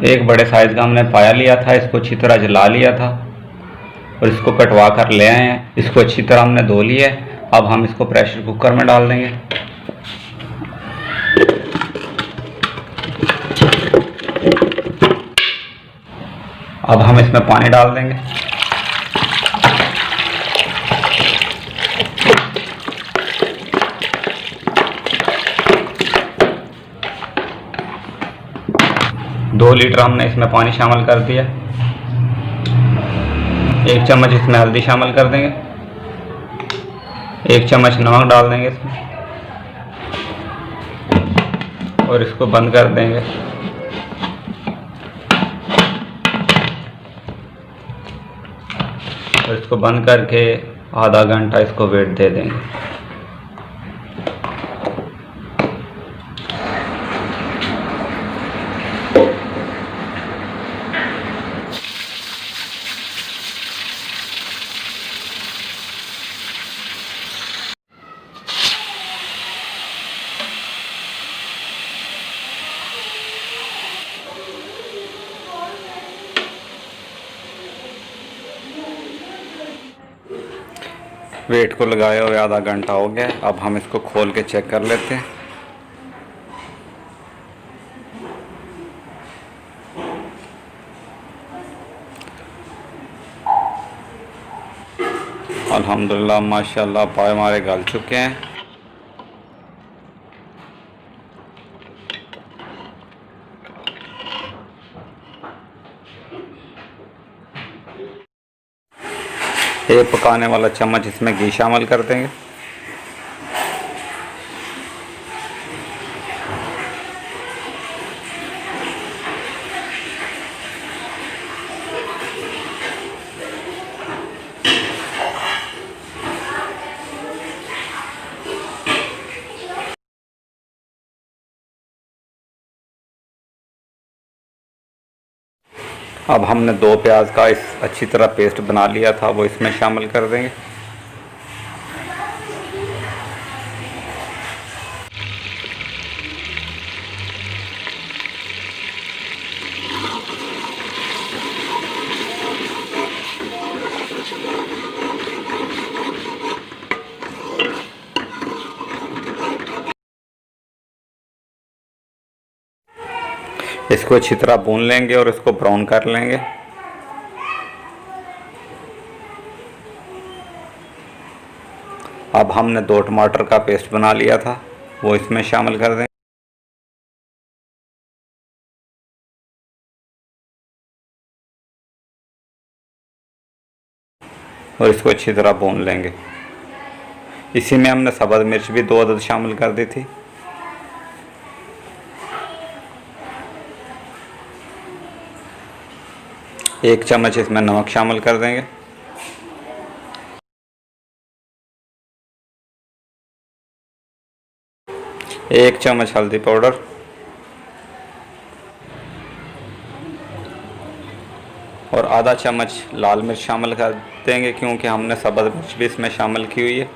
एक बड़े साइज़ का हमने पाया लिया था, इसको अच्छी तरह जला लिया था और इसको कटवा कर ले आए हैं। इसको अच्छी तरह हमने धो लिया है। अब हम इसको प्रेशर कुकर में डाल देंगे। अब हम इसमें पानी डाल देंगे। दो लीटर हमने इसमें पानी शामिल कर दिया। 1 चम्मच इसमें हल्दी शामिल कर देंगे। 1 चम्मच नमक डाल देंगे इसमें और इसको बंद कर देंगे। और इसको बंद करके आधा घंटा इसको वेट दे देंगे। वेट को लगाए हुए आधा घंटा हो गया। अब हम इसको खोल के चेक कर लेते हैं। अल्हम्दुलिल्लाह माशाल्लाह पाए हमारे गल चुके हैं। एक पकाने वाला चम्मच इसमें घी शामिल कर देंगे। अब हमने 2 प्याज का इस अच्छी तरह पेस्ट बना लिया था, वो इसमें शामिल कर देंगे। इसको अच्छी तरह भून लेंगे और इसको ब्राउन कर लेंगे। अब हमने 2 टमाटर का पेस्ट बना लिया था, वो इसमें शामिल कर देंगे। और इसको अच्छी तरह भून लेंगे। इसी में हमने सब्ज़ मिर्च भी 2 अदद शामिल कर दी थी। एक चम्मच इसमें नमक शामिल कर देंगे। एक चम्मच हल्दी पाउडर और आधा चम्मच लाल मिर्च शामिल कर देंगे, क्योंकि हमने सब्ज़ मिर्च भी इसमें शामिल की हुई है।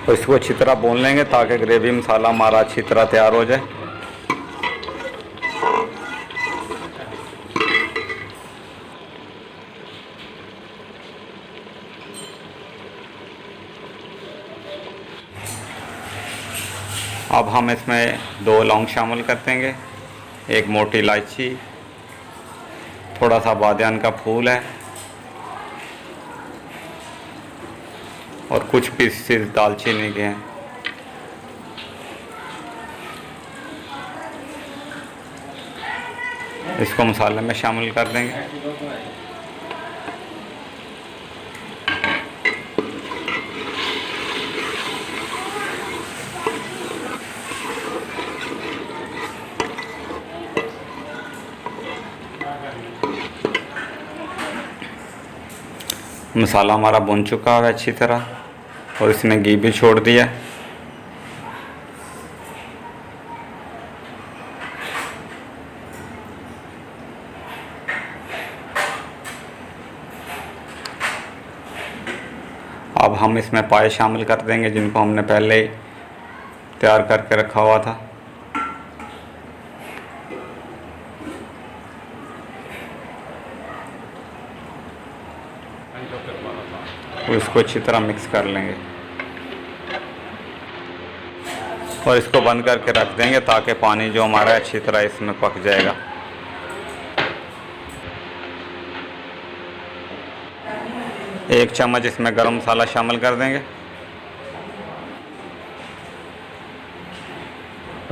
और इसको अच्छी तरह भून लेंगे ताकि ग्रेवी मसाला हमारा अच्छी तरह तैयार हो जाए। अब हम इसमें 2 लौंग शामिल कर देंगे, एक मोटी इलायची, थोड़ा सा बादियान का फूल है और कुछ पीसेस दालचीनी के हैं। इसको मसाले में शामिल कर देंगे। मसाला हमारा भुन चुका है अच्छी तरह और इसने घी भी छोड़ दिया। अब हम इसमें पाए शामिल कर देंगे, जिनको हमने पहले तैयार करके रखा हुआ था। तो इसको अच्छी तरह मिक्स कर लेंगे और इसको बंद करके रख देंगे ताकि पानी जो हमारा अच्छी तरह इसमें पक जाएगा। एक चम्मच इसमें गरम मसाला शामिल कर देंगे।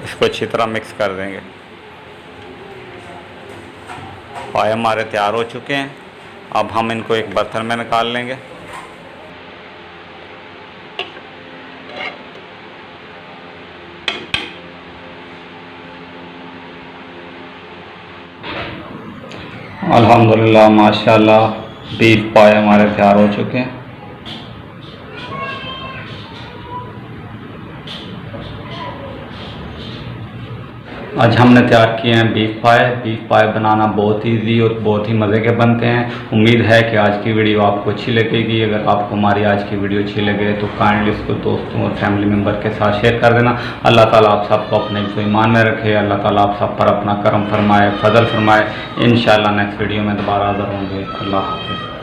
इसको अच्छी तरह मिक्स कर देंगे। पाए हमारे तैयार हो चुके हैं। अब हम इनको एक बर्तन में निकाल लेंगे। अल्हम्दुलिल्लाह माशाल्लाह बीफ पाए हमारे तैयार हो चुके हैं। आज हमने तैयार किए हैं बीफ पाए। बीफ पाए बनाना बहुत इजी और बहुत ही मज़े के बनते हैं। उम्मीद है कि आज की वीडियो आपको अच्छी लगेगी। अगर आपको हमारी आज की वीडियो अच्छी लगे तो काइंडली इसको दोस्तों और फैमिली मेम्बर के साथ शेयर कर देना। अल्लाह ताला आप सबको अपने ईमान में रखे। अल्लाह ताला आप सब पर अपना करम फरमाए, फजल फरमाए। इंशाअल्लाह नेक्स्ट वीडियो में दोबारा हाज़िर होंगे। अल्लाह हाफ़िज़।